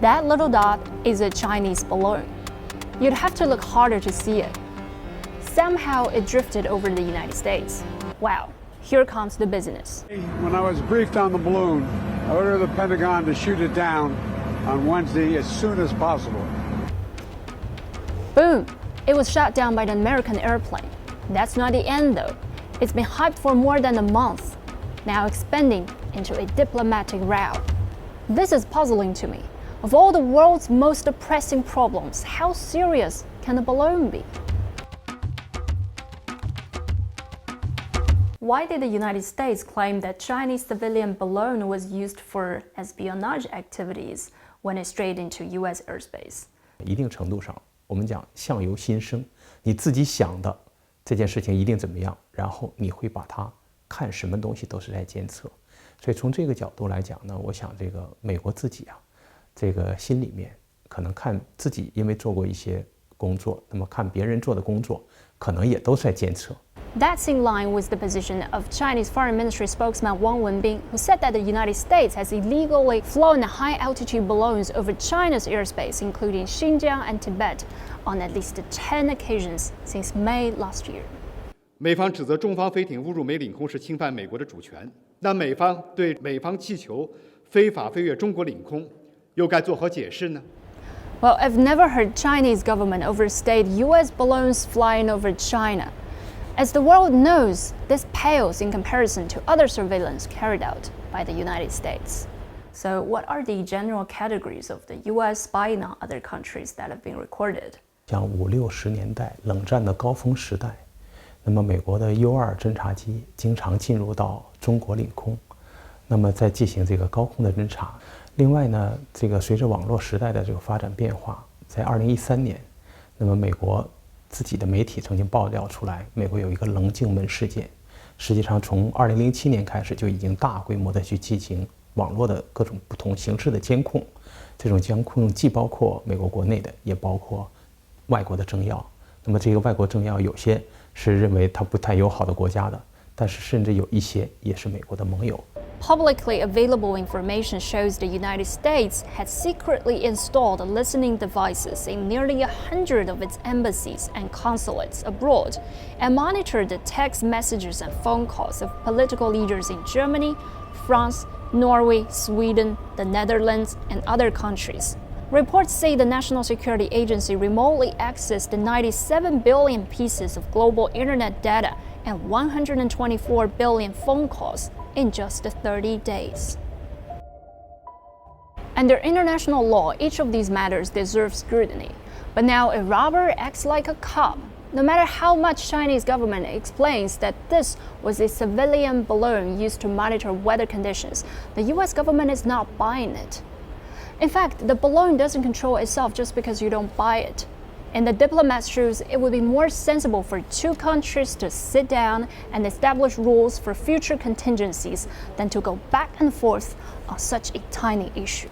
That little dot is a Chinese balloon. You'd have to look harder to see it. Somehow it drifted over the United States. Wow, here comes the business. When I was briefed on the balloon, I ordered the Pentagon to shoot it down on Wednesday as soon as possible. Boom! It was shot down by an American airplane. That's not the end though. It's been hyped for more than a month, now expanding into a diplomatic row. This is puzzling to me. Of all the world's most pressing problems, how serious can a balloon be? Why did the United States claim that Chinese civilian balloon was used for espionage activities when it strayed into U.S. airspace? 一定程度上，我们讲相由心生，你自己想的这件事情一定怎么样，然后你会把它看什么东西都是在监测。所以从这个角度来讲呢，我想这个美国自己啊，这个心里面可能看自己因为做过一些工作，那么看别人做的工作，可能也都在监测。 That's in line with the position of Chinese Foreign Ministry spokesman Wang Wenbin, who said that the United States has illegally flown high-altitude balloons over China's airspace, including Xinjiang and Tibet, on at least 10 occasions since May last year. 美方指责中方飞艇误入美领空是侵犯美国的主权，那美方对美方气球非法飞越中国领空，又该作何解释呢？ Well, I've never heard Chinese government overstate U.S. balloons flying over China. As the world knows, this pales in comparison to other surveillance carried out by the United States. So what are the general categories of the U.S. spying on other countries that have been recorded? 像50、60年代冷战的高峰时代，那么美国的 U-2侦察机经常进入到中国领空，那么在进行这个高空的侦察。另外呢，这个随着网络时代的这个发展变化，在2013年，那么美国 自己的媒体曾经爆料出来，美国有一个棱镜门事件。实际上，从2007年开始就已经大规模的去进行网络的各种不同形式的监控。这种监控既包括美国国内的，也包括外国的政要。那么这个外国政要有些是认为他不太友好的国家的，但是甚至有一些也是美国的盟友。 Publicly available information shows the United States had secretly installed listening devices in nearly 100 of its embassies and consulates abroad and monitored the text messages and phone calls of political leaders in Germany, France, Norway, Sweden, the Netherlands, and other countries. Reports say the National Security Agency remotely accessed 97 billion pieces of global internet data and 124 billion phone calls in just 30 days. Under international law, each of these matters deserves scrutiny. But now a robber acts like a cop. No matter how much Chinese government explains that this was a civilian balloon used to monitor weather conditions, the US government is not buying it. In fact, the balloon doesn't control itself just because you don't buy it. In the diplomat's shoes, it would be more sensible for two countries to sit down and establish rules for future contingencies than to go back and forth on such a tiny issue.